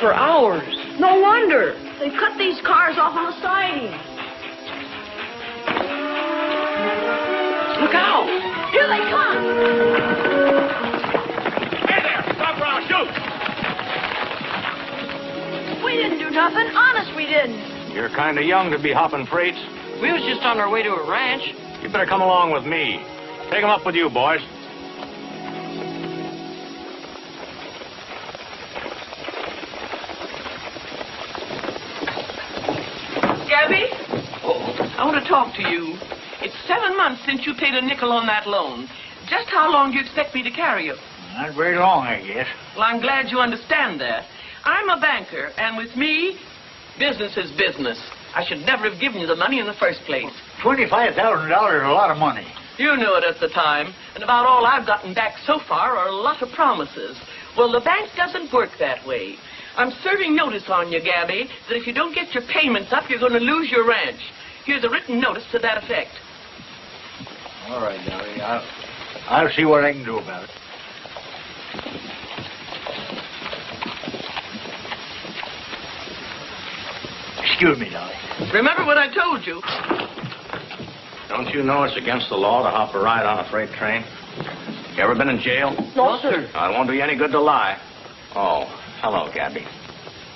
for hours. No wonder. They cut these cars off on the siding. Look out! Here they come! Hey there! Stop around! Shoot! We didn't do nothing. Honest, we didn't. You're kind of young to be hopping freights. We was just on our way to a ranch. You better come along with me. Take them up with you, boys. Gabby? I want to talk to you. It's 7 months since you paid a nickel on that loan. Just how long do you expect me to carry you? Not very long, I guess. Well, I'm glad you understand that. I'm a banker, and with me, business is business. I should never have given you the money in the first place. $25,000 is a lot of money. You knew it at the time, and about all I've gotten back so far are a lot of promises. Well, the bank doesn't work that way. I'm serving notice on you, Gabby, that if you don't get your payments up, you're going to lose your ranch. Here's a written notice to that effect. All right, Dolly. I'll see what I can do about it. Excuse me, Dolly. Remember what I told you. Don't you know it's against the law to hop a ride on a freight train? You ever been in jail? No, sir. It won't do you any good to lie. Oh, hello, Gabby.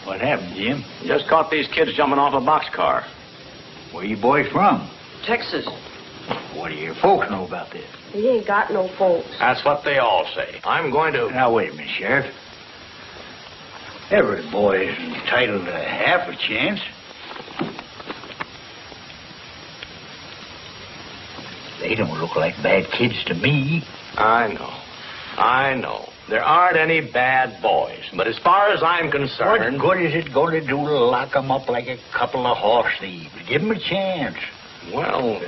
What happened, Jim? Just caught these kids jumping off a boxcar. Where you boys from? Texas. What do your folks know about this? He ain't got no folks. That's what they all say. I'm going to... Now, wait a minute, Sheriff. Every boy is entitled to half a chance. They don't look like bad kids to me. I know. There aren't any bad boys. But as far as I'm concerned... What good is it going to do to lock them up like a couple of horse thieves? Give them a chance. Well...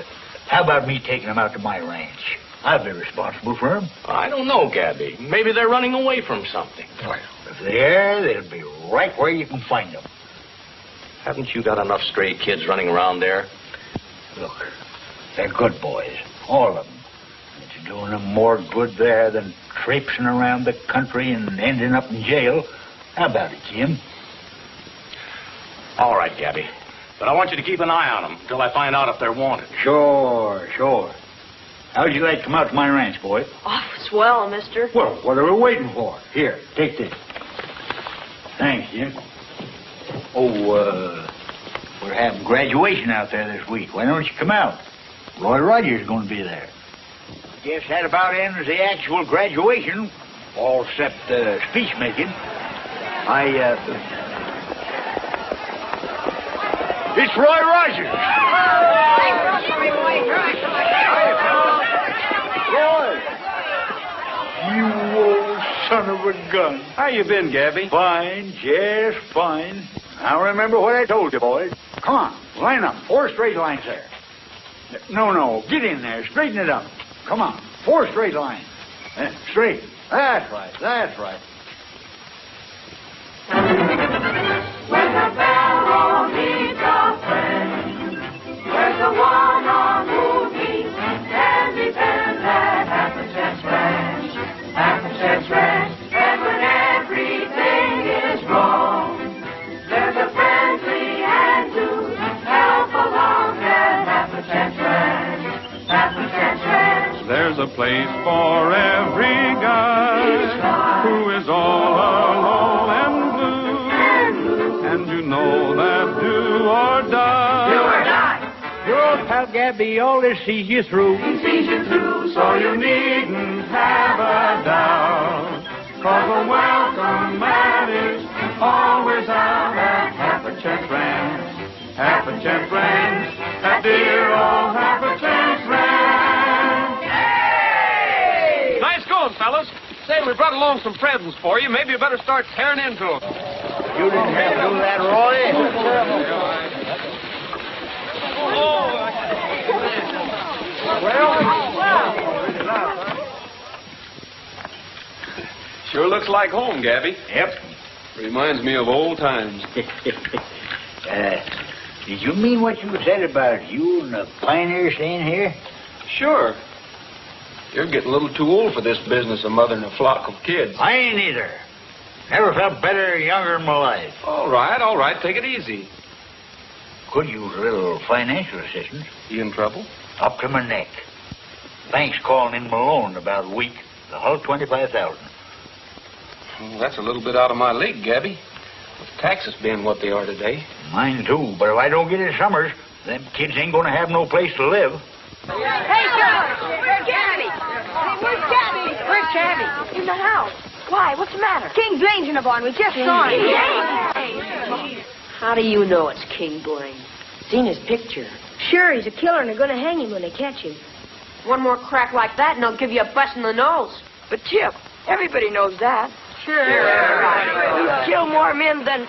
How about me taking them out to my ranch? I'll be responsible for them. I don't know, Gabby. Maybe they're running away from something. Well, if they're, they'll be right where you can find them. Haven't you got enough stray kids running around there? Look, they're good boys. All of them. It's doing them more good there than traipsing around the country and ending up in jail. How about it, Jim? All right, Gabby. But I want you to keep an eye on them until I find out if they're wanted. Sure. How'd you like to come out to my ranch, boy? Oh, swell, mister. Well, what are we waiting for? Here, take this. Thanks, Jim. Oh, we're having graduation out there this week. Why don't you come out? Roy Rogers is going to be there. Guess that about ends the actual graduation, all except speech making. It's Roy Rogers. Roy! You old son of a gun. How you been, Gabby? Fine, just fine. Now remember what I told you, boys. Come on, line up. 4 straight lines there. No, get in there. Straighten it up. Come on, 4 straight lines. Straight. That's right. When the barrel needs a friend, there's the one on whom he can depend at Happenchance Ranch. Happenchance Ranch, and when everything is wrong, there's a friendly hand to help along at Happenchance Ranch. Happenchance Ranch. There's a place for every guy who is all alone and blue. And you know that do or die. Do or die. Your pal Gabby always sees you through. He sees you through, So you needn't have a doubt, 'cause a welcome man is always out at Happenchance Ranch. Happenchance Ranch, that dear old Happenchance Ranch. Hey! Nice going, fellas. Say, we brought along some presents for you. Maybe you better start tearing into them. You didn't have to do that, Roy. Sure looks like home, Gabby. Yep. Reminds me of old times. Did you mean what you said about you and the pioneer staying here? Sure. You're getting a little too old for this business of mothering a flock of kids. I ain't either. Never felt better, younger in my life. All right. Take it easy. Could use a little financial assistance. You in trouble? Up to my neck. Bank's calling in my loan in about a week. The whole $25,000. Well, that's a little bit out of my league, Gabby. With taxes being what they are today. Mine too, but if I don't get it summers, them kids ain't gonna have no place to live. Hey, Gabby! Where's Gabby? Where's Gabby? Where's Gabby? In the house. Why? What's the matter? King Blaine's in the barn. We just saw him. How do you know it's King Blaine? Seen his picture. Sure, he's a killer, and they're going to hang him when they catch him. One more crack like that, and they'll give you a bust in the nose. But, Chip, everybody knows that. Sure. You kill more men than...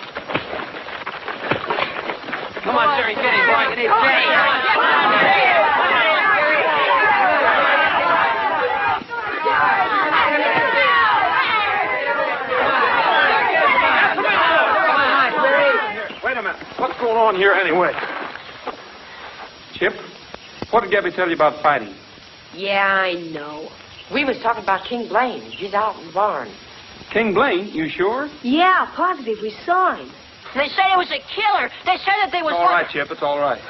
Come on, Jerry, get him, boy. Get him. Wait a minute. What's going on here anyway? Chip, what did Gabby tell you about fighting? Yeah, I know. We was talking about King Blaine. He's out in the barn. King Blaine, you sure? Yeah, positive. We saw him. They said it was a killer. They said that they was... All right, Chip, it's all right.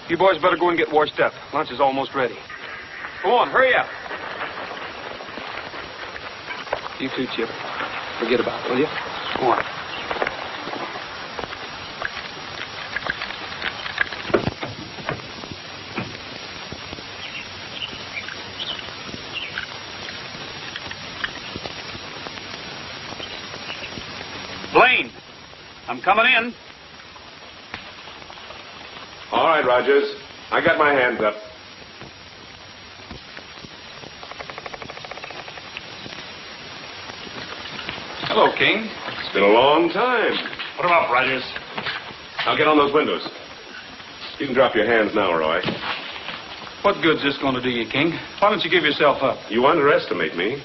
You boys better go and get washed up. Lunch is almost ready. Go on, hurry up. You too, Chip. Forget about it, will you? Go on. Blaine, I'm coming in. All right, Rogers. I got my hands up. Hello, King. It's been a long time. Put 'em up, Rogers. I'll get on those windows. You can drop your hands now, Roy. What good's this going to do you, King? Why don't you give yourself up? You underestimate me.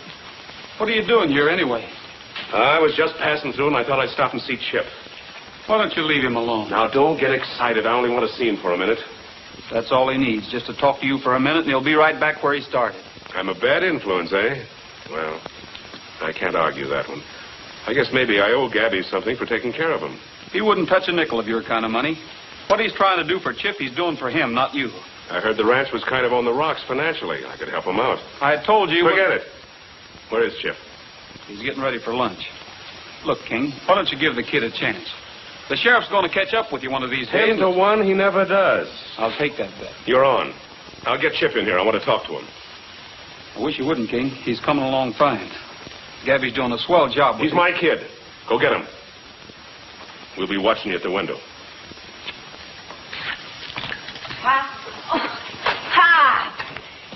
What are you doing here anyway? I was just passing through, and I thought I'd stop and see Chip. Why don't you leave him alone? Now, don't get excited. I only want to see him for a minute. That's all he needs, just to talk to you for a minute, and he'll be right back where he started. I'm a bad influence, eh? Well, I can't argue that one. I guess maybe I owe Gabby something for taking care of him. He wouldn't touch a nickel of your kind of money. What he's trying to do for Chip, he's doing for him, not you. I heard the ranch was kind of on the rocks financially. I could help him out. I told you... Forget it. Where is Chip? He's getting ready for lunch. Look, King, why don't you give the kid a chance? The sheriff's going to catch up with you one of these days. 10 to 1, he never does. I'll take that bet. You're on. I'll get Chip in here. I want to talk to him. I wish you wouldn't, King. He's coming along fine. Gabby's doing a swell job with He's him. my kid. Go get him. We'll be watching you at the window. Pop!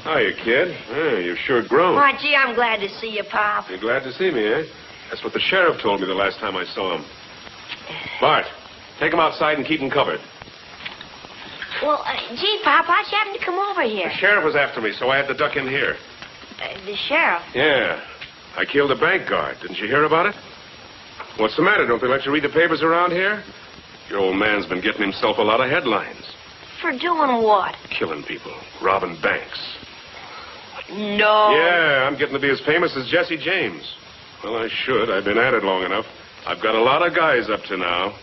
Hiya, kid. You've sure grown. Why, gee, I'm glad to see you, Pop. You're glad to see me, eh? That's what the sheriff told me the last time I saw him. Bart, take him outside and keep him covered. Well, gee, Pop, how'd you happen to come over here? The sheriff was after me, so I had to duck in here. The sheriff? Yeah. I killed a bank guard. Didn't you hear about it? What's the matter? Don't they let you read the papers around here? Your old man's been getting himself a lot of headlines. For doing what? Killing people. Robbing banks. No. Yeah, I'm getting to be as famous as Jesse James. Well, I should. I've been at it long enough. I've got a lot of guys up to now.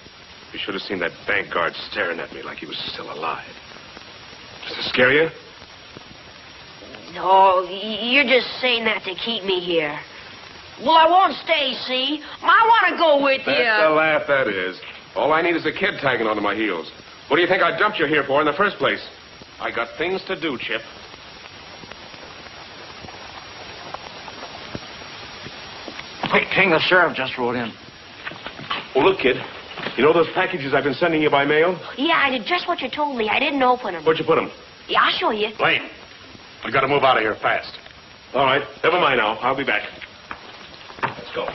You should have seen that bank guard staring at me like he was still alive. Does it scare you? No, you're just saying that to keep me here. Well, I won't stay, see? I want to go with you. That's the laugh, that is. All I need is a kid tagging onto my heels. What do you think I dumped you here for in the first place? I got things to do, Chip. Hey, King, the sheriff just rode in. Oh, look, kid. You know those packages I've been sending you by mail? Yeah, I did just what you told me. I didn't open them. Where'd you put them? Yeah, I'll show you. Blaine, I gotta move out of here fast. All right, never mind now. I'll be back. Let's go.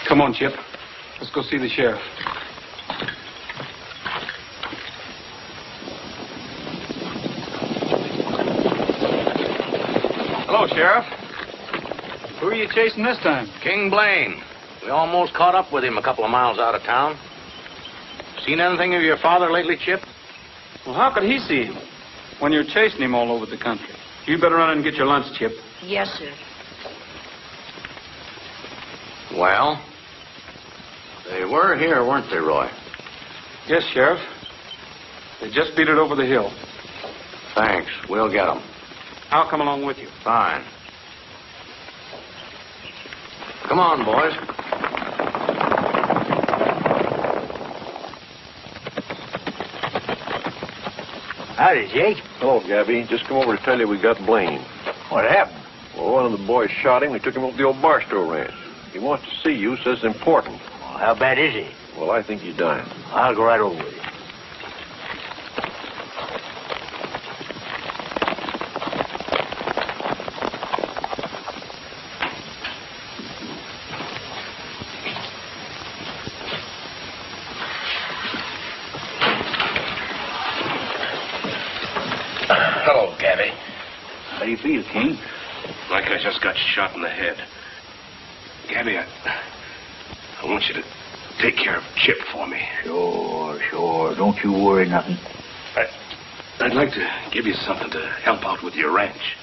Come on, Chip. Let's go see the sheriff. Hello, Sheriff. Who are you chasing this time? King Blaine. We almost caught up with him a couple of miles out of town. Seen anything of your father lately, Chip? Well, how could he see him when you're chasing him all over the country? You better run and get your lunch, Chip. Yes, sir. Well, they were here, weren't they, Roy? Yes, Sheriff. They just beat it over the hill. Thanks. We'll get them. I'll come along with you. Fine. Come on, boys. Howdy, Jake. Hello, Gabby. Just come over to tell you we got Blaine. What happened? Well, one of the boys shot him. We took him over to the old Barstow Ranch. He wants to see you, says it's important. Well, how bad is he? Well, I think he's dying. I'll go right over with you. Hello, Gabby. How do you feel, King? Like I just got shot in the head. Gabby, I want you to take care of Chip for me. Sure. Don't you worry nothing. I'd like to give you something to help out with your ranch.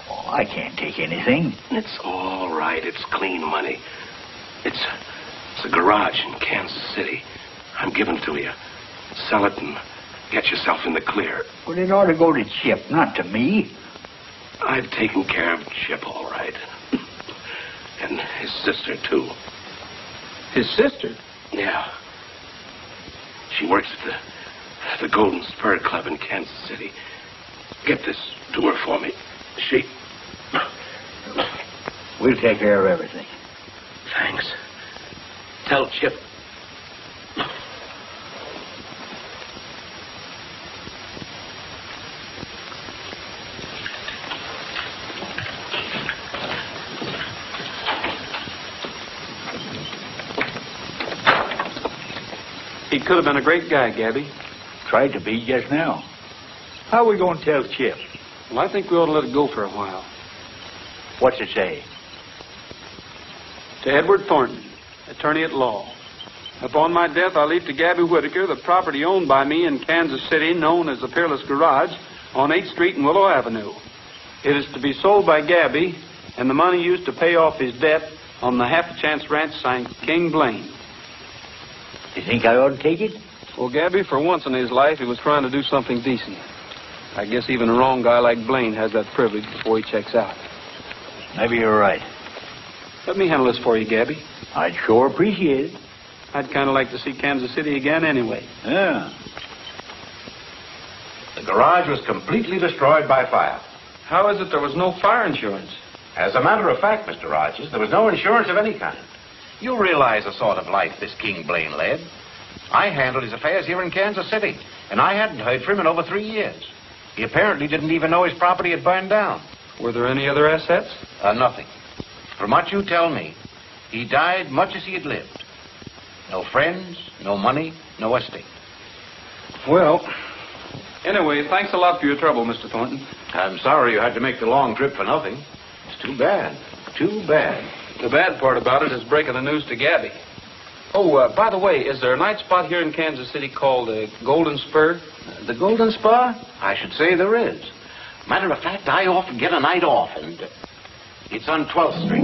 Oh, I can't take anything. It's all right. It's clean money. It's a garage in Kansas City. I'm giving it to you. Sell it and get yourself in the clear. Well, it ought to go to Chip, not to me. I've taken care of Chip all right. And his sister, too. His sister? Yeah. She works at the Golden Spur Club in Kansas City. Get this to her for me. We'll take care of everything. Thanks. Tell Chip. He could have been a great guy, Gabby. Tried to be just now. How are we going to tell Chip? Well, I think we ought to let it go for a while. What's it say? To Edward Thornton, attorney at law. Upon my death, I leave to Gabby Whitaker the property owned by me in Kansas City, known as the Peerless Garage, on 8th Street and Willow Avenue. It is to be sold by Gabby, and the money used to pay off his debt on the Half a Chance Ranch, signed King Blaine. You think I ought to take it? Well, Gabby, for once in his life, he was trying to do something decent. I guess even a wrong guy like Blaine has that privilege before he checks out. Maybe you're right. Let me handle this for you, Gabby. I'd sure appreciate it. I'd kind of like to see Kansas City again anyway. Yeah. The garage was completely destroyed by fire. How is it there was no fire insurance? As a matter of fact, Mr. Rogers, there was no insurance of any kind. You realize the sort of life this King Blaine led. I handled his affairs here in Kansas City, and I hadn't heard from him in over 3 years. He apparently didn't even know his property had burned down. Were there any other assets? Nothing. From what you tell me, he died much as he had lived. No friends, no money, no estate. Well, anyway, thanks a lot for your trouble, Mr. Thornton. I'm sorry you had to make the long trip for nothing. It's too bad. Too bad. The bad part about it is breaking the news to Gabby. Oh, by the way, is there a night spot here in Kansas City called Golden Spur? The Golden Spur? I should say there is. Matter of fact, I often get a night off, and it's on 12th Street.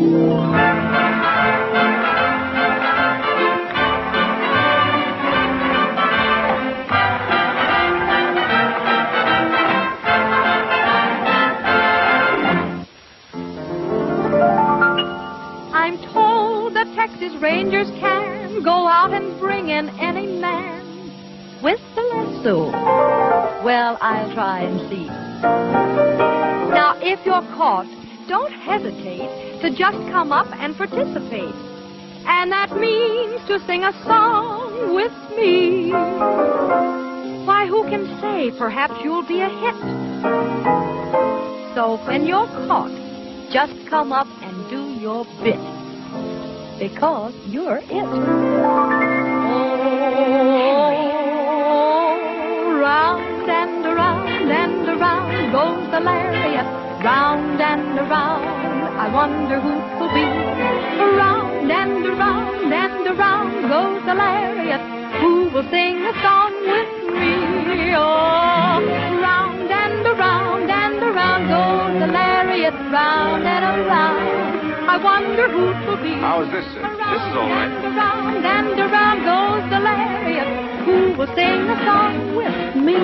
I'm told the Texas Rangers can go out and bring in any man with the lasso. Well, I'll try and see. Now, if you're caught, don't hesitate to just come up and participate. And that means to sing a song with me. Why, who can say perhaps you'll be a hit? So when you're caught, just come up and do your bit, because you're it. Oh, round and around and around goes the lariat, round and around, I wonder who will be. Round and around and around goes the lariat, who will sing a song with me? Rio. Round and around goes the lariat, round and around. I wonder who will be. How is this, sir? This is all right. Round and around goes the lariat. Who will sing a song with me?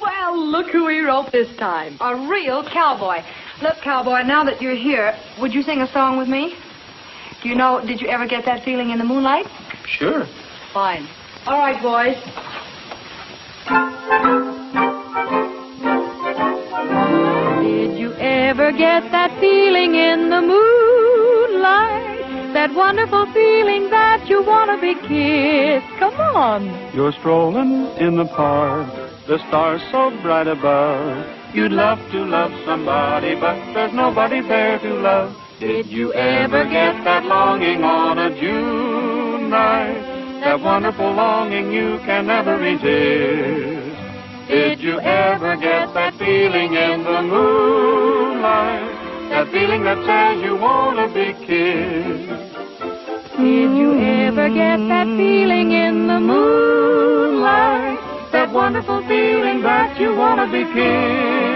Well, look who we wrote this time. A real cowboy. Look, cowboy, now that you're here, would you sing a song with me? Do you know, did you ever get that feeling in the moonlight? Sure. Fine. All right, boys. Did you ever get that feeling in the moonlight? That wonderful feeling that you want to be kissed? Come on. You're strolling in the park, the stars so bright above. You'd love to love somebody, but there's nobody there to love. Did you ever get that longing on a June night? That wonderful longing you can never resist. Did you ever get that feeling in the moonlight? That feeling that says you want to be kissed. Did you ever get that feeling in the moonlight? That wonderful feeling that you want to be kissed.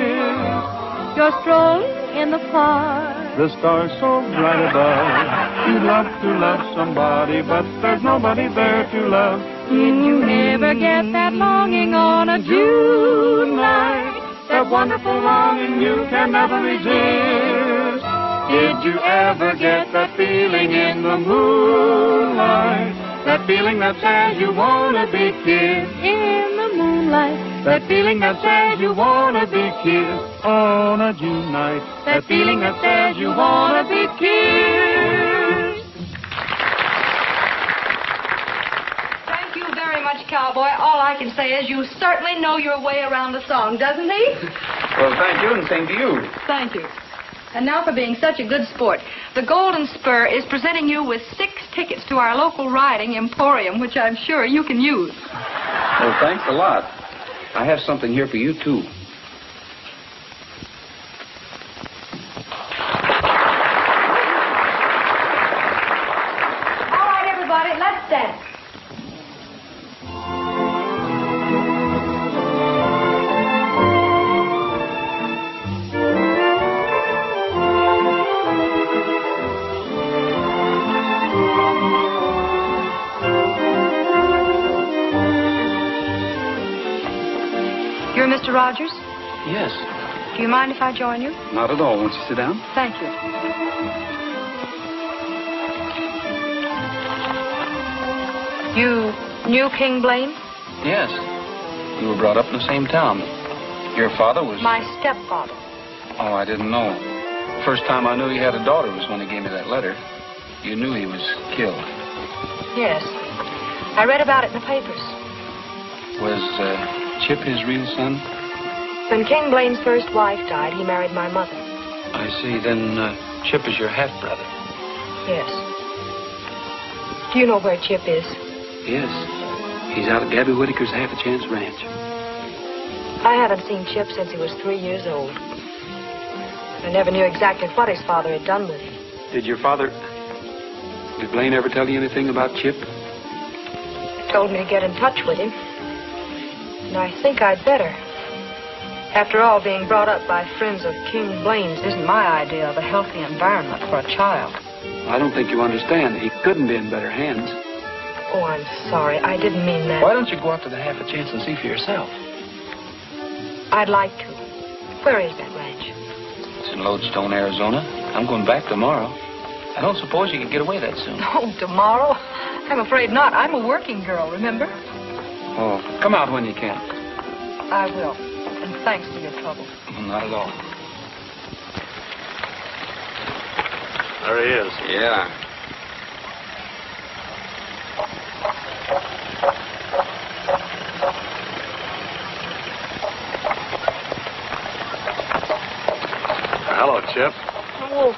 You're strolling in the park, the stars so bright above. You'd love to love somebody, but there's nobody there to love. Did you ever get that longing on a June night? That wonderful longing you can never resist. Did you ever get that feeling in the moonlight? That feeling that says you want to be kissed. In the moonlight. That feeling that says you want to be kissed on a June night. That feeling that says you want to be kissed. Thank you very much, cowboy. All I can say is you certainly know your way around the song, doesn't he? Well, thank you, and same to you. Thank you. And now for being such a good sport. The Golden Spur is presenting you with 6 tickets to our local riding emporium, which I'm sure you can use. Well, thanks a lot. I have something here for you, too. All right, everybody, let's dance. You're Mr. Rogers? Yes. Do you mind if I join you? Not at all. Won't you sit down? Thank you. You knew King Blaine? Yes. We were brought up in the same town. Your father was... My stepfather. Oh, I didn't know. First time I knew he had a daughter was when he gave me that letter. You knew he was killed. Yes. I read about it in the papers. Was Chip his real son? When King Blaine's first wife died, he married my mother. I see. Then Chip is your half-brother. Yes. Do you know where Chip is? Yes. He's out at Gabby Whitaker's Half-a-Chance Ranch. I haven't seen Chip since he was 3 years old. I never knew exactly what his father had done with him. Did Blaine ever tell you anything about Chip? He told me to get in touch with him. And I think I'd better. After all, being brought up by friends of King Blaine's isn't my idea of a healthy environment for a child. I don't think you understand. He couldn't be in better hands. Oh, I'm sorry. I didn't mean that. Why don't you go out to the Half-a-Chance and see for yourself? I'd like to. Where is that ranch? It's in Lodestone, Arizona. I'm going back tomorrow. I don't suppose you can get away that soon. Oh, tomorrow? I'm afraid not. I'm a working girl, remember? Oh, come out when you can. I will. And thanks for your trouble. Not at all. There he is. Yeah. Hello, Chip. Oh,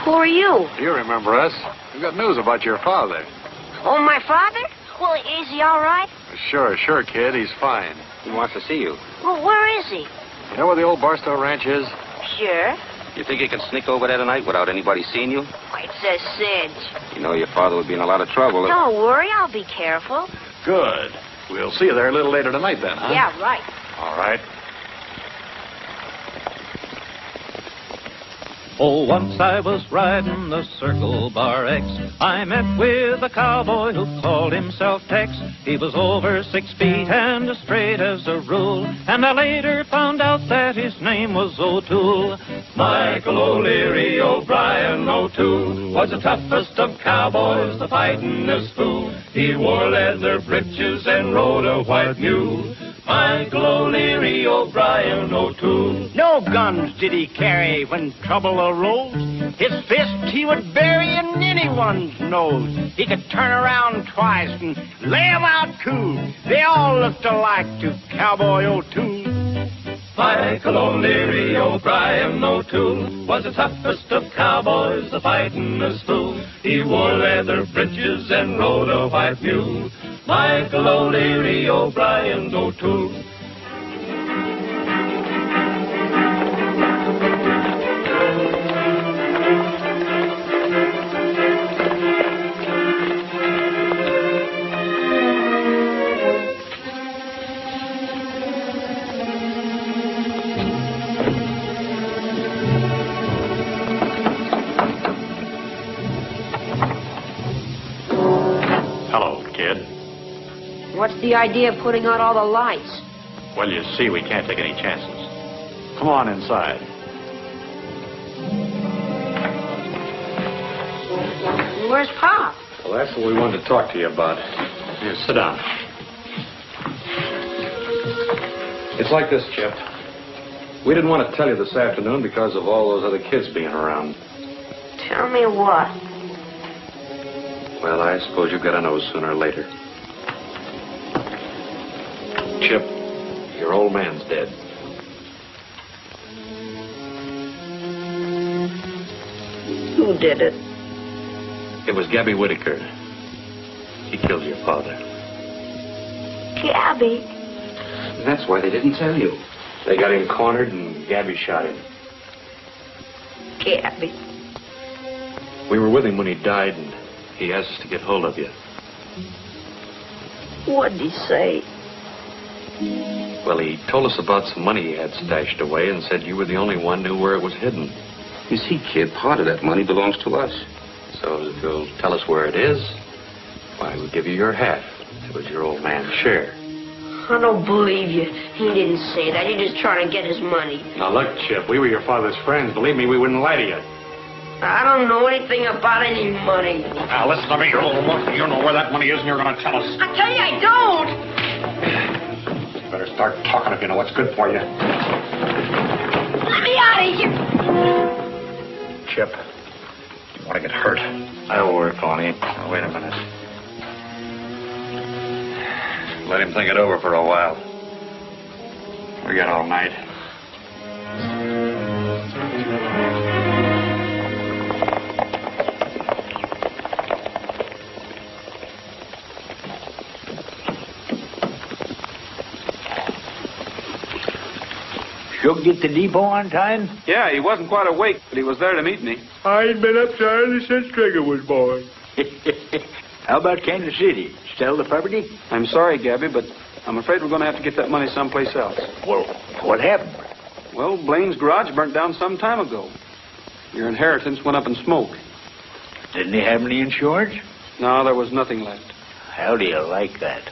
who are you? You remember us. We've got news about your father. Oh, my father? Well, is he all right? Sure, kid. He's fine. He wants to see you. Well, where is he? You know where the old Barstow Ranch is? Sure. You think you can sneak over there tonight without anybody seeing you? It's a cinch. You know your father would be in a lot of trouble. Don't worry, I'll be careful. Good. We'll see you there a little later tonight then, huh? Yeah, right. All right. Oh, once I was riding the Circle Bar X. I met with a cowboy who called himself Tex. He was over 6 feet and as straight as a rule. And I later found out that his name was O'Toole. Michael O'Leary O'Brien O'Toole was the toughest of cowboys, the fightingest fool. He wore leather breeches and rode a white mule. Michael O'Leary O'Brien O'Toole. No guns did he carry when trouble arose. His fist he would bury in anyone's nose. He could turn around twice and lay 'em out cool. They all looked alike to Cowboy O'Toole. Michael O'Leary O'Brien O'Toole was the toughest of cowboys, the fightingest fool. He wore leather breeches and rode a white mule. Michael O'Leary O'Brien O'Toole. Hello, kid. What's the idea of putting out all the lights? Well, you see, we can't take any chances. Come on inside. Where's Pop? Well, that's what we wanted to talk to you about. Here, sit down. It's like this, Chip. We didn't want to tell you this afternoon because of all those other kids being around. Tell me what? Well, I suppose you've got to know sooner or later. Chip, your old man's dead. Who did it? It was Gabby Whitaker. He killed your father. Gabby? That's why they didn't tell you. They got him cornered and Gabby shot him. Gabby. We were with him when he died, and he asked us to get hold of you. What'd he say? Well, he told us about some money he had stashed away and said you were the only one who knew where it was hidden. You see, kid, part of that money belongs to us. So if you'll tell us where it is, why, we'll give you your half. It was your old man's share. I don't believe you. He didn't say that. You're just trying to get his money. Now, look, Chip, we were your father's friends. Believe me, we wouldn't lie to you. I don't know anything about any money. Now, listen to me, you little monkey. You know where that money is, and you're going to tell us. I tell you, I don't. You better start talking if you know what's good for you. Let me out of here. Chip, you want to get hurt? I'll work on him. Now, wait a minute. Let him think it over for a while. We got all night. Shug get the depot on time? Yeah, he wasn't quite awake, but he was there to meet me. I ain't been up there early since Trigger was born. How about Kansas City? Sell the property? I'm sorry, Gabby, but I'm afraid we're going to have to get that money someplace else. Well, what happened? Well, Blaine's garage burnt down some time ago. Your inheritance went up in smoke. Didn't he have any insurance? No, there was nothing left. How do you like that?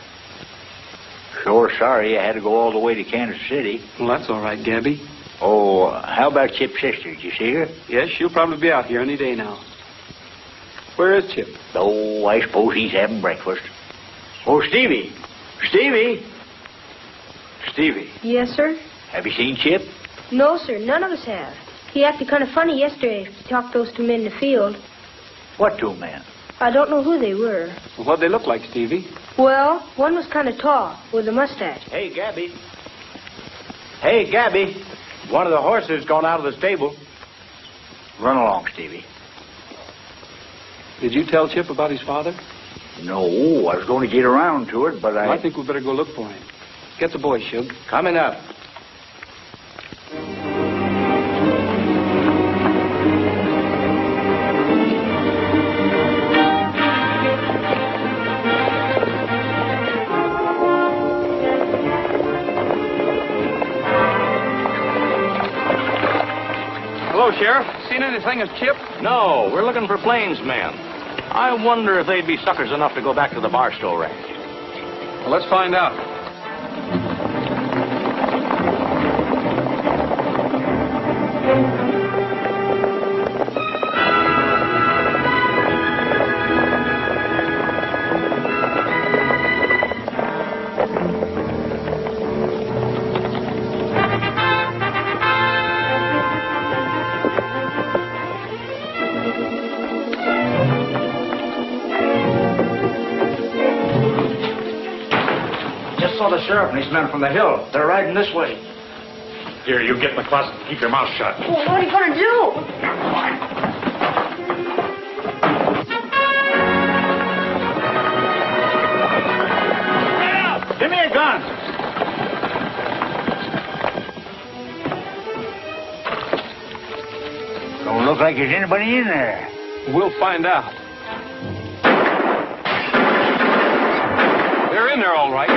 Sure sorry I had to go all the way to Kansas City. Well, that's all right, Gabby. Oh, how about Chip's sister? Did you see her? Yes, she'll probably be out here any day now. Where is Chip? Oh, I suppose he's having breakfast. Oh, Stevie! Stevie! Stevie, Yes, sir? have you seen Chip? No, sir. None of us have. He acted kind of funny yesterday. He talked those two men in the field. What two men? I don't know who they were. Well, what'd they look like, Stevie? Well, one was kind of tall, with a mustache. Hey, Gabby. Hey, Gabby. One of the horses gone out of the stable. Run along, Stevie. Did you tell Chip about his father? No, I was going to get around to it, but Well, I think we better go look for him. Get the boy, Shug. Coming up. Hello, Sheriff. Seen anything of Chip? No, we're looking for plainsmen. I wonder if they'd be suckers enough to go back to the Barstow Ranch. Well, let's find out. Saw the sheriff and his men from the hill. They're riding this way. Here, you get in the closet and keep your mouth shut. Well, what are you going to do? Give me a gun. Don't look like there's anybody in there. We'll find out. They're in there all right.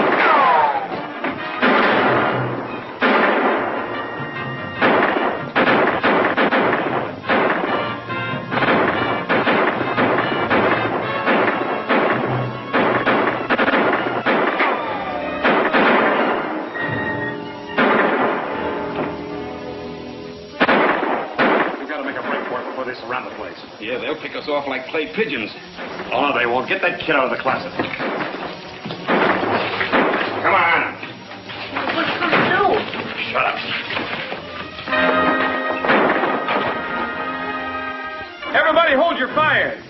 Around the place. Yeah, they'll pick us off like clay pigeons. Oh, no, they won't. Get that kid out of the closet. Come on. What's he going to do? Shut up. Everybody hold your fire.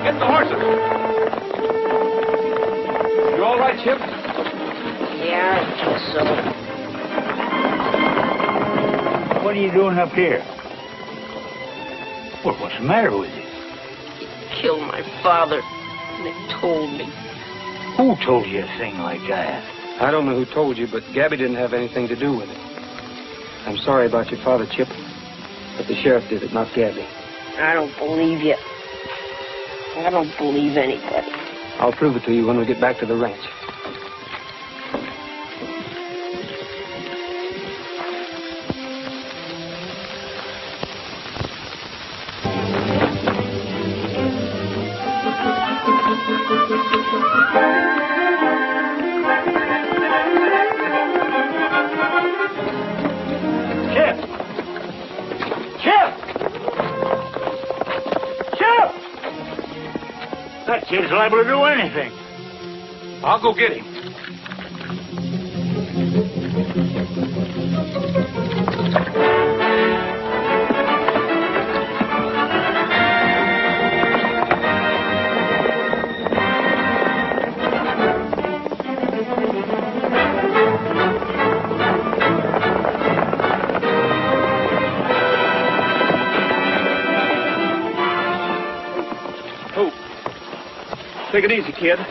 Get the horses. You all right, Chip? Yeah, I guess so. What are you doing up here? Well, what's the matter with you? He killed my father, and they told me. Who told you a thing like that? I don't know who told you, but Gabby didn't have anything to do with it. I'm sorry about your father, Chip, but the sheriff did it, not Gabby. I don't believe you. I don't believe anybody. I'll prove it to you when we get back to the ranch. That kid's liable to do anything. I'll go get him. Take it easy, kid. I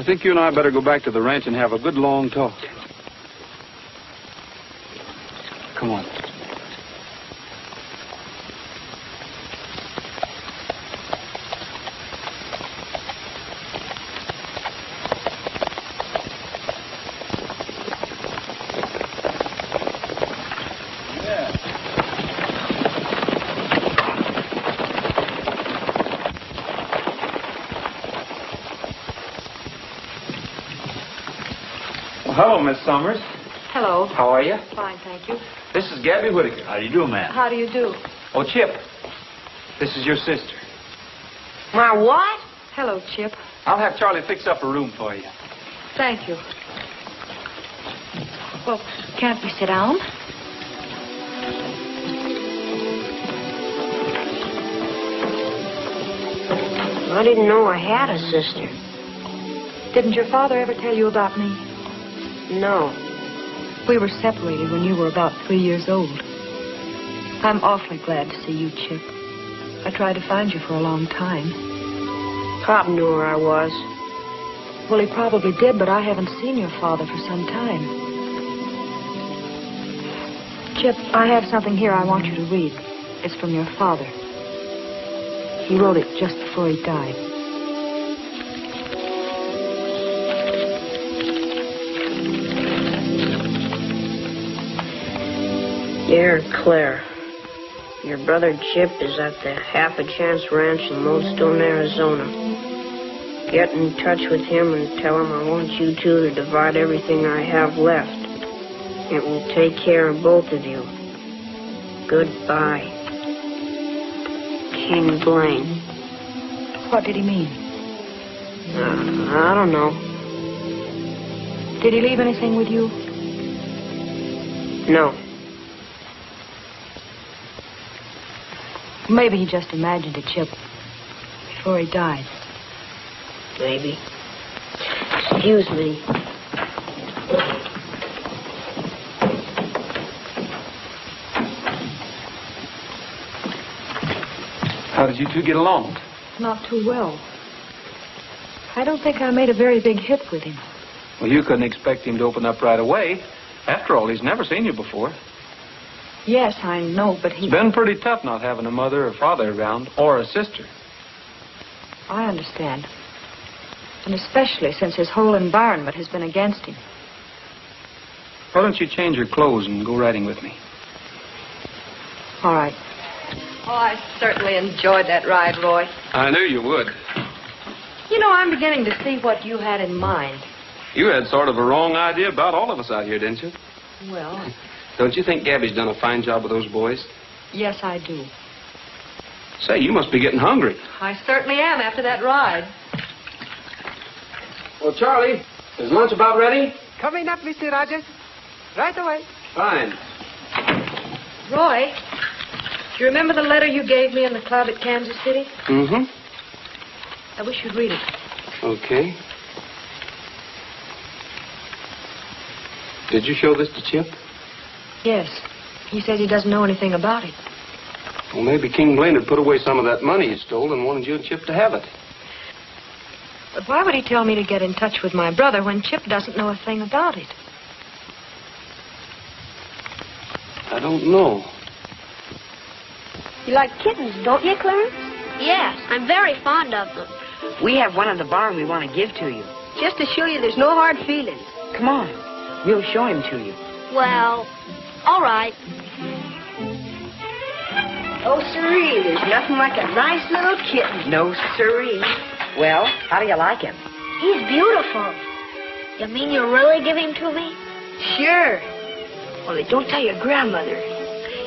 think you and I better go back to the ranch and have a good long talk. Come on. Hello, Miss Summers. Hello. How are you? Fine, thank you. This is Gabby Whitaker. How do you do, ma'am? How do you do? Oh, Chip. This is your sister. My what? Hello, Chip. I'll have Charlie fix up a room for you. Thank you. Well, can't we sit down? I didn't know I had a sister. Didn't your father ever tell you about me? No. We were separated when you were about 3 years old. I'm awfully glad to see you, Chip. I tried to find you for a long time. Pop knew where I was. Well, he probably did, but I haven't seen your father for some time. Chip, I have something here I want you to read. It's from your father. He wrote it just before he died. Dear Claire, your brother Chip is at the Half a Chance Ranch in Lodestone, Arizona. Get in touch with him and tell him I want you two to divide everything I have left. It will take care of both of you. Goodbye. King Blaine. What did he mean? I don't know. Did he leave anything with you? No. Maybe he just imagined it, Chip, before he died. Maybe. Excuse me. How did you two get along? Not too well. I don't think I made a very big hit with him. Well, you couldn't expect him to open up right away. After all, he's never seen you before. Yes, I know, but he... It's been pretty tough not having a mother or father around, or a sister. I understand. And especially since his whole environment has been against him. Why don't you change your clothes and go riding with me? All right. Oh, I certainly enjoyed that ride, Roy. I knew you would. You know, I'm beginning to see what you had in mind. You had sort of a wrong idea about all of us out here, didn't you? Well, Don't you think Gabby's done a fine job with those boys? Yes, I do. Say, you must be getting hungry. I certainly am after that ride. Well, Charlie, is lunch about ready? Coming up, Mr. Rogers. Right away. Fine. Roy, do you remember the letter you gave me in the club at Kansas City? Mm-hmm. I wish you'd read it. Okay. Did you show this to Chip? Yes. He says he doesn't know anything about it. Well, maybe King Blaine had put away some of that money he stole and wanted you and Chip to have it. But why would he tell me to get in touch with my brother when Chip doesn't know a thing about it? I don't know. You like kittens, don't you, Clarence? Yes, I'm very fond of them. We have one in the barn we want to give to you. Just to show you there's no hard feelings. Come on. We'll show him to you. Well, all right. Oh, sirree, there's nothing like a nice little kitten. No, sirree. Well, how do you like him? He's beautiful. You mean you'll really give him to me? Sure. Only don't tell your grandmother.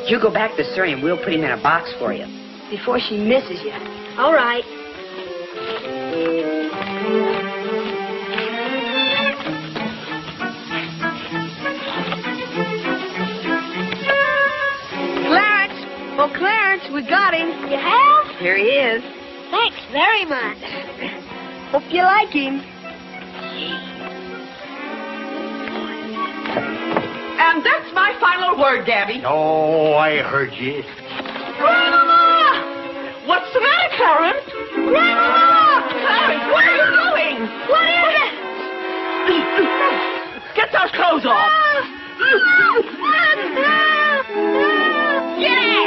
You go back to Surrey and we'll put him in a box for you. Before she misses you. All right. Clarence! Oh, Clarence, we got him. You have? Here he is. Thanks very much. Hope you like him. And that's my final word, Gabby. Oh, I heard you. Grandma! What's the matter, Clarence? Grandma! Clarence, where are you going? What is it? Get those clothes off. Get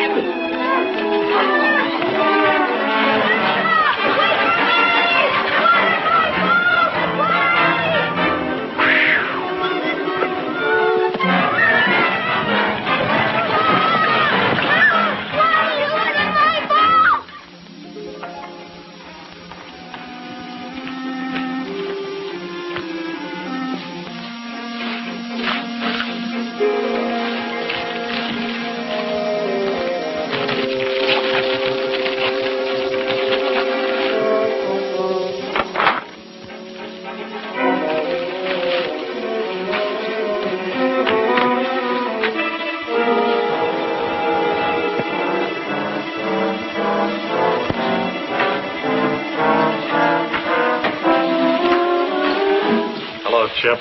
Chip.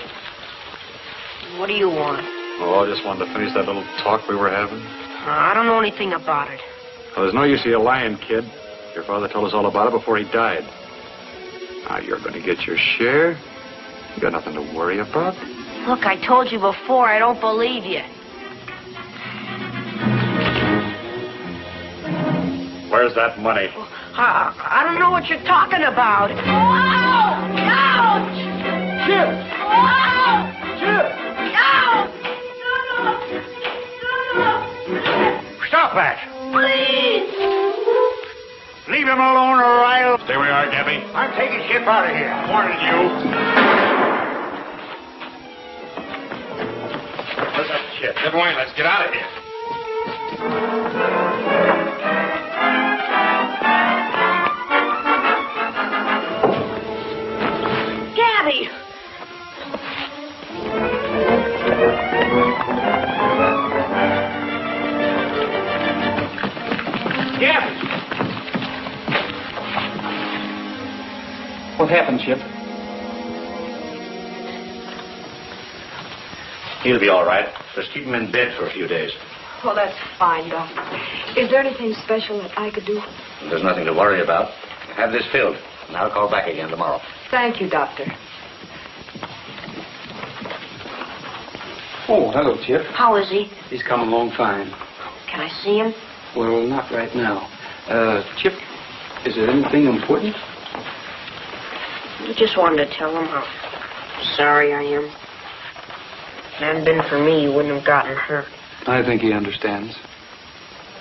What do you want? Oh, I just wanted to finish that little talk we were having. I don't know anything about it. Well, there's no use you lying, kid. Your father told us all about it before he died. Now, you're going to get your share. You got nothing to worry about. Look, I told you before, I don't believe you. Where's that money? I don't know what you're talking about. Ouch! Chip! Chip! Stop that! Please! Leave him alone or I'll... Stay where you are, Gabby. I'm taking Chip out of here. Warning you. Where's that Chip? Never mind, let's get out of here. Gabby! Gabby! What happened, Chip? He'll be all right. Just keep him in bed for a few days. Well, that's fine, Doctor. Is there anything special that I could do? There's nothing to worry about. Have this filled, and I'll call back again tomorrow. Thank you, Doctor. Oh, hello, Chip. How is he? He's coming along fine. Can I see him? Well, not right now. Chip, is there anything important? I just wanted to tell him how sorry I am. If it hadn't been for me, you wouldn't have gotten hurt. I think he understands.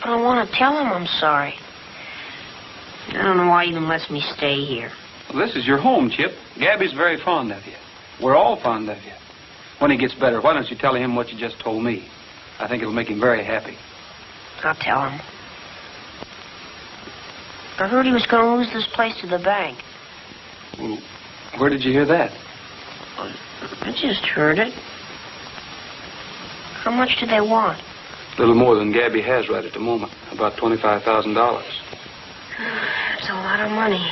But I want to tell him I'm sorry. I don't know why he even lets me stay here. Well, this is your home, Chip. Gabby's very fond of you. We're all fond of you. When he gets better, why don't you tell him what you just told me? I think it'll make him very happy. I'll tell him. I heard he was going to lose this place to the bank. Well, where did you hear that? I just heard it. How much do they want? A little more than Gabby has right at the moment. About $25,000. That's a lot of money.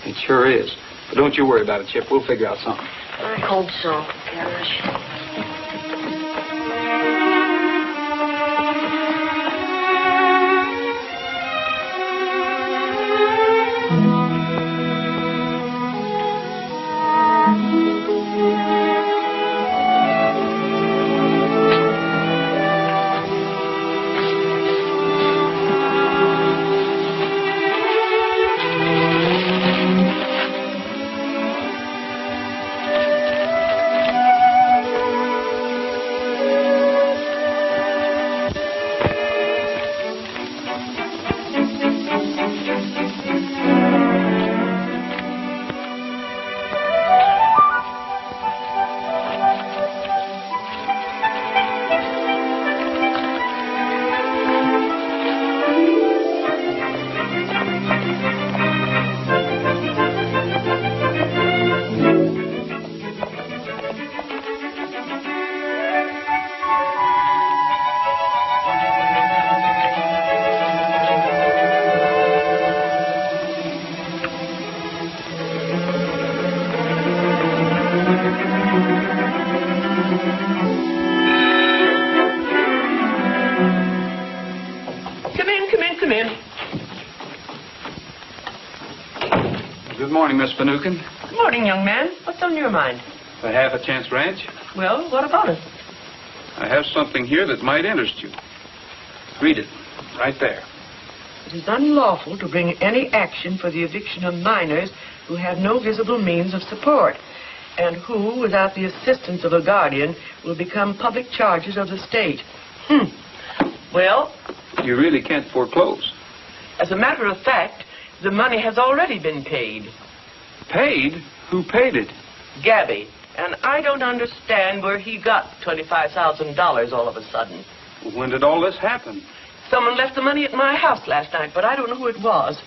It sure is. But don't you worry about it, Chip. We'll figure out something. I hope so, gosh. Good morning, Miss Finucane. Good morning, young man. What's on your mind? The Half a Chance Ranch. Well, what about it? I have something here that might interest you. Read it. Right there. It is unlawful to bring any action for the eviction of minors who have no visible means of support, and who, without the assistance of a guardian, will become public charges of the state. Well? You really can't foreclose. As a matter of fact, the money has already been paid. Paid? Who paid it? Gabby. And I don't understand where he got $25,000 all of a sudden. When did all this happen? Someone left the money at my house last night, but I don't know who it was.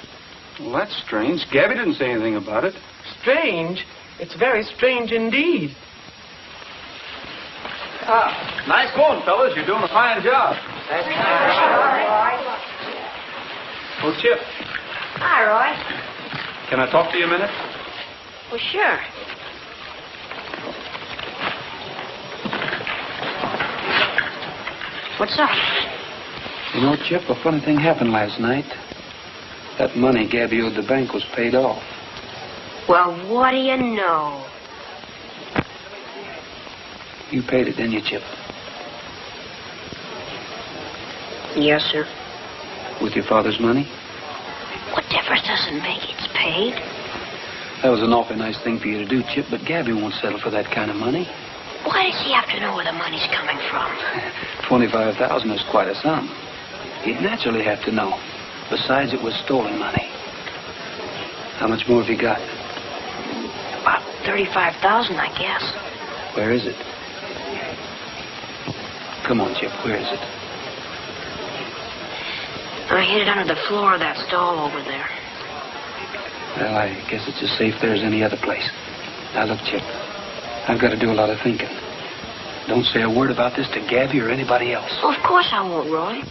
Well, that's strange. Gabby didn't say anything about it. Strange? It's very strange indeed. Nice going, fellas. You're doing a fine job. Thanks. Oh, Chip, Hi, Roy. can I talk to you a minute? Well, sure. What's up? You know, Chip, a funny thing happened last night. That money Gabby owed the bank was paid off. Well, what do you know? You paid it, didn't you, Chip? Yes, sir. With your father's money? What difference Evers doesn't make it's paid. That was an awfully nice thing for you to do, Chip, but Gabby won't settle for that kind of money. Why does he have to know where the money's coming from? $25,000 is quite a sum. He'd naturally have to know. Besides, it was stolen money. How much more have you got? About $35,000, I guess. Where is it? Come on, Chip, where is it? I hid it under the floor of that stall over there. Well, I guess it's as safe there as any other place. Now, look, Chip, I've got to do a lot of thinking. Don't say a word about this to Gabby or anybody else. Oh, of course I won't, Roy.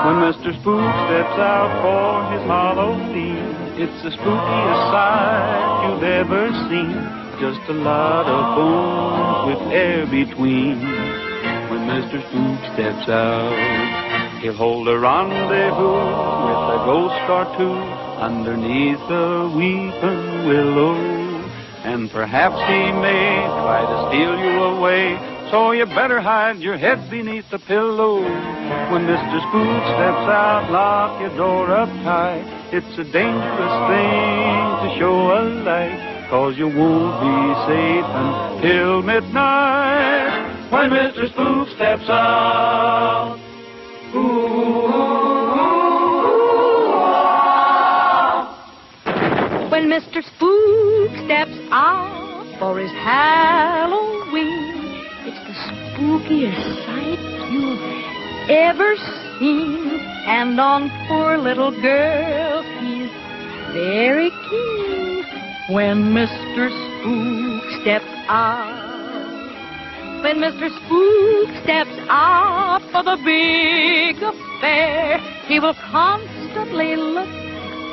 When Mr. Spook steps out for his Halloween, it's the spookiest sight you've ever seen. Just a lot of bones with air between. When Mr. Spook steps out, he'll hold a rendezvous with a ghost or two underneath the weeping willow. And perhaps he may try to steal you away, so you better hide your head beneath the pillow. When Mr. Spook steps out, lock your door up tight. It's a dangerous thing to show a light, 'cause you won't be safe until midnight. When Mr. Spook steps out. When Mr. Spook steps out for his Halloween, it's the spookiest sight you've ever seen. And on poor little girls he's very keen. When Mr. Spook steps out. When Mr. Spook steps out for the big affair, he will constantly look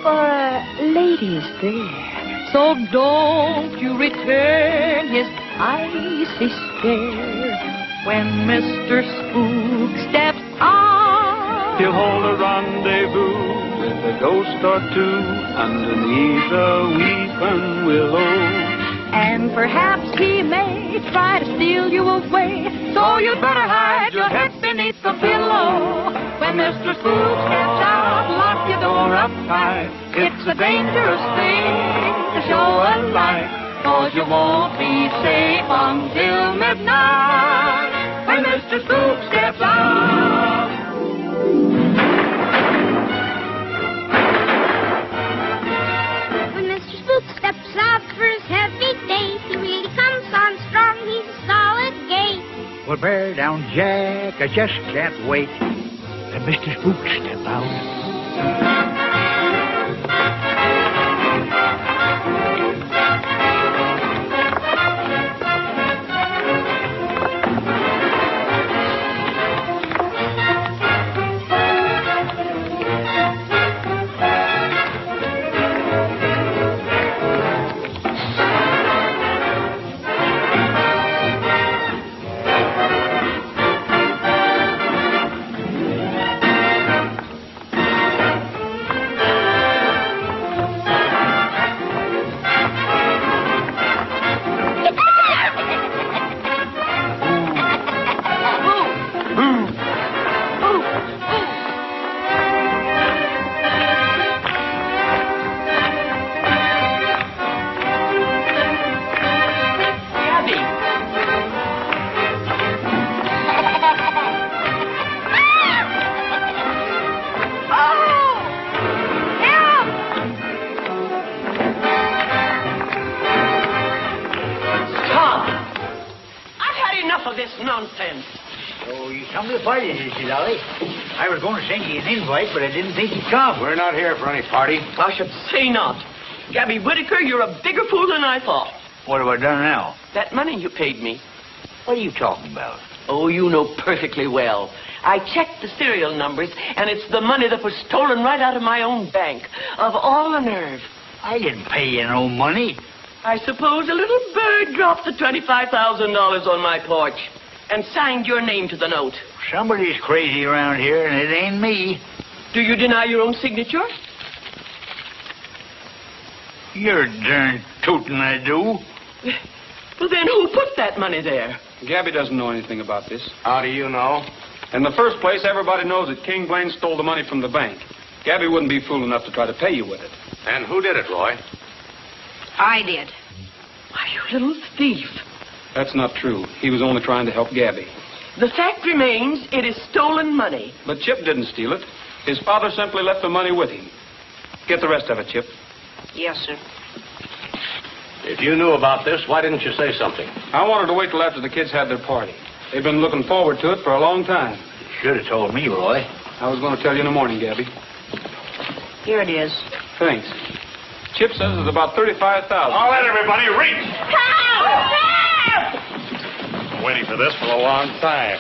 for ladies there. So don't you return his icy stare. When Mr. Spook steps out, he'll hold a rendezvous with a ghost or two underneath the weeping willow. and perhaps he may try to steal you away. So you'd better hide your head beneath the pillow. When Mr. Spook steps out, lock your door up tight. It's a dangerous thing to show a light, 'cause you won't be safe until midnight. When Mr. Spook steps out. When Mr. Spook steps out for his heavy day, he really comes on strong, he's a solid gate. Well, bear down, Jack, I just can't wait. Let Mr. Spook step out. Come to the party, did you, Dolly? I was going to send you an invite, but I didn't think you'd come. We're not here for any party. I should say not. Gabby Whitaker, you're a bigger fool than I thought. What have I done now? That money you paid me. What are you talking about? Oh, you know perfectly well. I checked the serial numbers, and it's the money that was stolen right out of my own bank. Of all the nerve. I didn't pay you no money. I suppose a little bird dropped the $25,000 on my porch and signed your name to the note. Somebody's crazy around here, and it ain't me. Do you deny your own signature? You're darn tootin' I do. Well, then who put that money there? Gabby doesn't know anything about this. How do you know? In the first place, everybody knows that King Blaine stole the money from the bank. Gabby wouldn't be fool enough to try to pay you with it. And who did it, Roy? I did. Why, you little thief. That's not true. He was only trying to help Gabby. The fact remains, it is stolen money. But Chip didn't steal it. His father simply left the money with him. Get the rest of it, Chip. Yes, sir. If you knew about this, why didn't you say something? I wanted to wait till after the kids had their party. They've been looking forward to it for a long time. Should have told me, Roy. I was going to tell you in the morning, Gabby. Here it is. Thanks. Chip says it's about $35,000. All right, everybody, reach! Help! Waiting for this for a long time.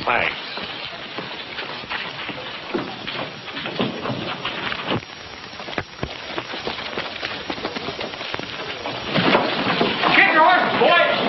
Thanks. Get your horses, boys!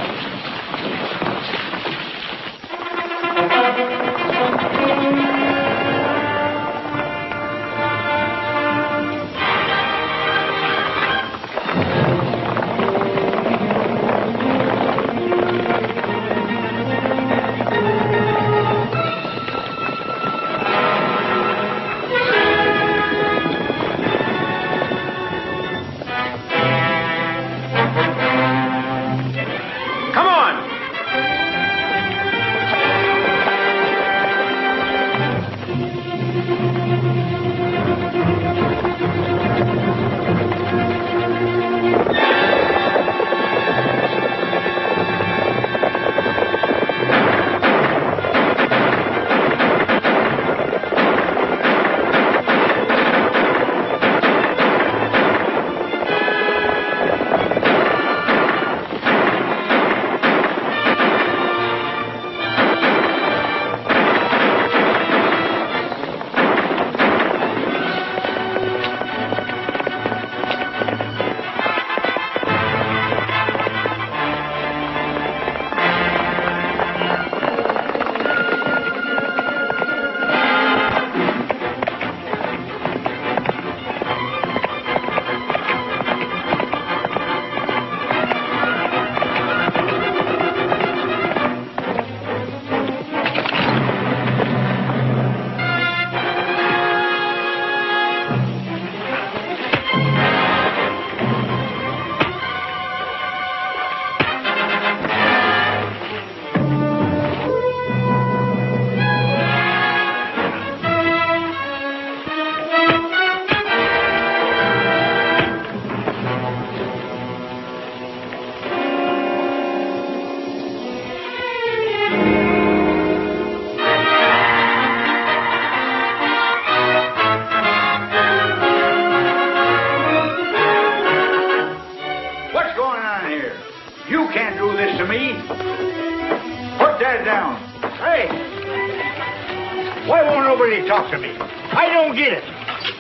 Why won't nobody talk to me? I don't get it.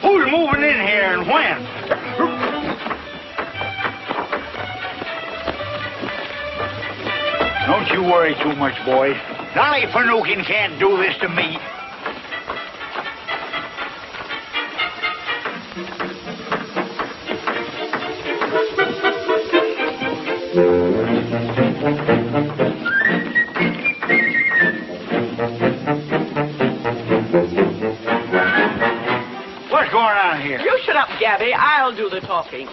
Who's moving in here and when? Don't you worry too much, boy. Dolly Finucane can't do this to me. What's going on here? You shut up, Gabby. I'll do the talking.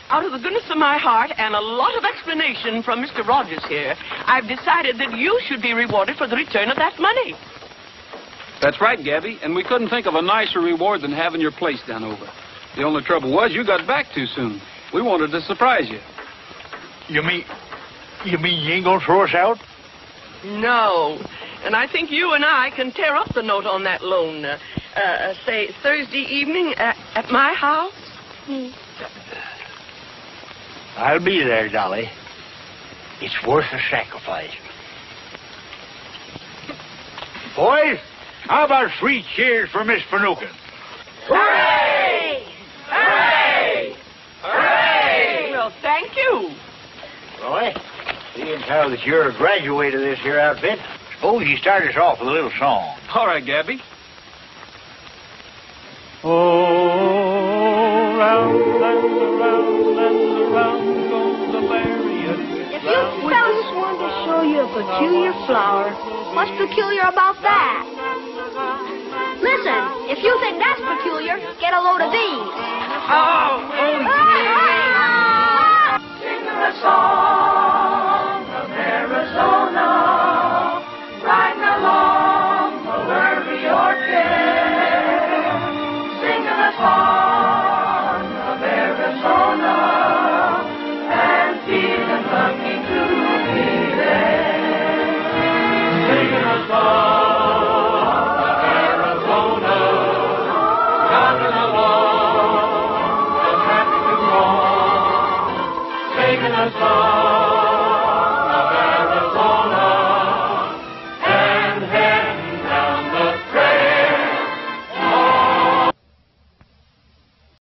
Out of the goodness of my heart and a lot of explanation from Mr. Rogers here, I've decided that you should be rewarded for the return of that money. That's right, Gabby, and we couldn't think of a nicer reward than having your place done over. The only trouble was you got back too soon. We wanted to surprise you. You mean you ain't gonna throw us out? No. And I think you and I can tear up the note on that loan, say, Thursday evening at my house. I'll be there, Dolly. It's worth a sacrifice. Boys, how about 3 cheers for Miss Finucane? Hooray! Hooray! Hooray! Well, thank you. Roy, seeing how that you're a graduate of this here outfit, suppose you start us off with a little song. All right, Gabby. Oh, round and around and around goes the chariot. If you fellas want to show you a peculiar flower, what's peculiar about that? Listen, if you think that's peculiar, get a load of these. Sing a song.